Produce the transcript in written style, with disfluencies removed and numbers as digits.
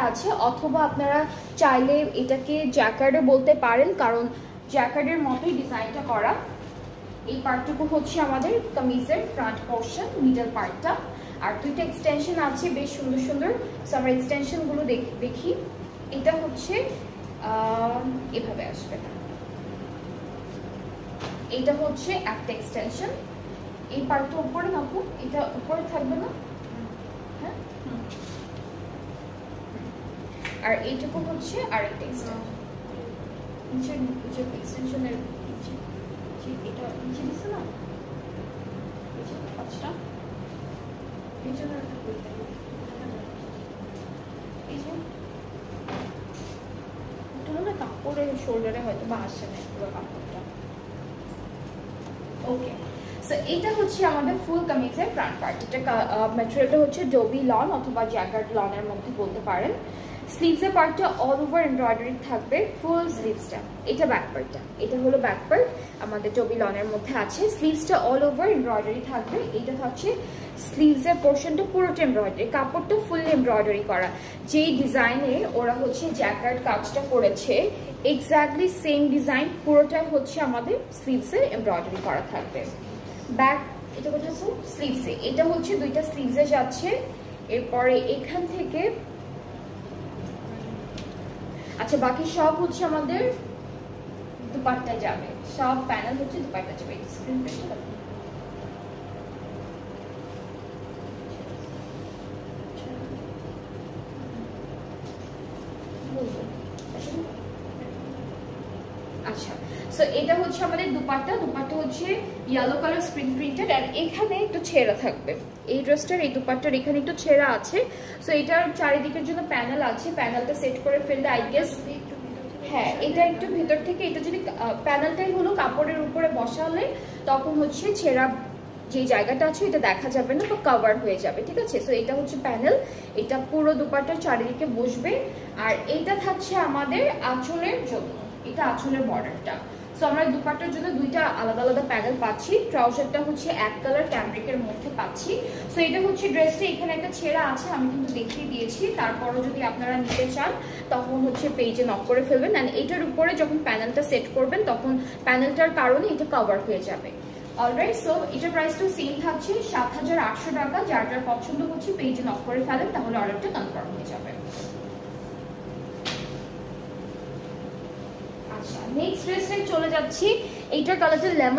আছে, অথবা আপনারা চাইলে এটাকে জ্যাকার্ডও বলতে পারেন, কারণ জ্যাকার্ডের মতোই ডিজাইনটা করা। এই পার্টটুকু হচ্ছে আমাদের কামিজের ফ্রন্ট পোর্শন, মিডল পার্টটা। আর দুইটা এক্সটেনশন আছে বেশ সুন্দর সুন্দর। সো আমরা এক্সটেনশনগুলো দেখি। এটা হচ্ছে এভাবে আসবে, এটা হচ্ছে একটা এক্সটেনশন। এই পার্টটা উপরে নাকু, এটা উপরে থাকবে না, হ্যাঁ। আর এইটুকু হচ্ছে আরেকটা এক্সটেনশন, নিচে এক্সটেনশনের এটা নিচে দিচ্ছে না, পাঁচটা এই জন্য এই যে কাপড়ের শোল্ডারে হয়তো বা আসছে না পুরো কাপড়টা। ওকে, সো এটা হচ্ছে আমাদের ফুল কামিজের ফ্রন্ট পার্ট। এটা ম্যাটেরিয়ালটা হচ্ছে ডোবি লন অথবা জ্যাকার্ড লনের মধ্যে বলতে পারেন। স্লিভসের পার্টটা অল ওভার এমব্রয়ডারি থাকবে, ফুল স্লিভসটা। এটা ব্যাক পার্টটা, এটা হলো ব্যাক পার্ট আমাদের ডোবি লনের মধ্যে আছে। স্লিভসটা অল ওভার এমব্রয়ডারি থাকবে। এটা হচ্ছে স্লিভসের পোর্শনটা পুরোটা এমব্রয়ডারি, কাপড়টা ফুল এমব্রয়ডারি করা। যেই ডিজাইনে ওরা হচ্ছে জ্যাকার্ড কাজটা করেছে এক্স্যাক্টলি সেম ডিজাইন পুরোটাই হচ্ছে আমাদের স্লিভসে এমব্রয়ডারি করা থাকবে। ব্যাক এটা কোথায় স্লিভসে, এটা হচ্ছে দুইটা স্লিভসে যাচ্ছে। এরপরে এখান থেকে আচ্ছা বাকি সব হচ্ছে আমাদের দুপাট্টা যাবে, সব প্যানেল হচ্ছে দুপাট্টা যাবে। স্ক্রিন প্রিন্টটা আচ্ছা। সো এটা হচ্ছে আমাদের দুপাট্টা হচ্ছে ইয়েলো কালার স্ক্রিন প্রিন্টেড। আর এখানে একটু ছেঁড়া থাকবে, এই ড্রেসটার এই দুপাট্টার এখানে একটু ছেঁড়া আছে। সো এটার চারিদিকের জন্য প্যানেল আছে, প্যানেলটা সেট করে ফেললে আই গেস, হ্যাঁ এটা একটু ভেতর থেকে, এটা যদি প্যানেলটাই হলো কাপড়ের উপরে বসালে তখন হচ্ছে ছেঁড়া যে জায়গাটা আছে এটা দেখা যাবে না, তো কভার হয়ে যাবে, ঠিক আছে। সো এটা হচ্ছে প্যানেল, এটা পুরো দুপাট্টার চারিদিকে বসবে। আর এটা থাকছে আমাদের আঁচলের জন্য, এটা আঁচলের বর্ডারটা। সো আমরা দুপাট্টার জন্য দুইটা আলাদা আলাদা প্যানেল পাচ্ছি। ট্রাউজারটা হচ্ছে এক কালার ক্যামব্রিকের মধ্যে পাচ্ছি। সো এটা হচ্ছে ড্রেসটা, এখানে একটা ছেঁড়া আছে আমি কিন্তু দেখিয়ে দিয়েছি, তারপরও যদি আপনারা নিতে চান তখন হচ্ছে পেজে নক করে ফেলবেন। অ্যান্ড এটার উপরে যখন প্যানেলটা সেট করবেন তখন প্যানেলটার কারণে এটা কভার হয়ে যাবে। অলরাইট, সো এটার প্রাইসটাও সেম থাকছে ৭৮০০ টাকা। যার যার পছন্দ হচ্ছে পেজে নক করে ফেলেন, তাহলে অর্ডারটা কনফার্ম হয়ে যাবে। আচ্ছা, নেক্সট ড্রেসটাই চলে যাচ্ছি। এইটার কালারটা লেমন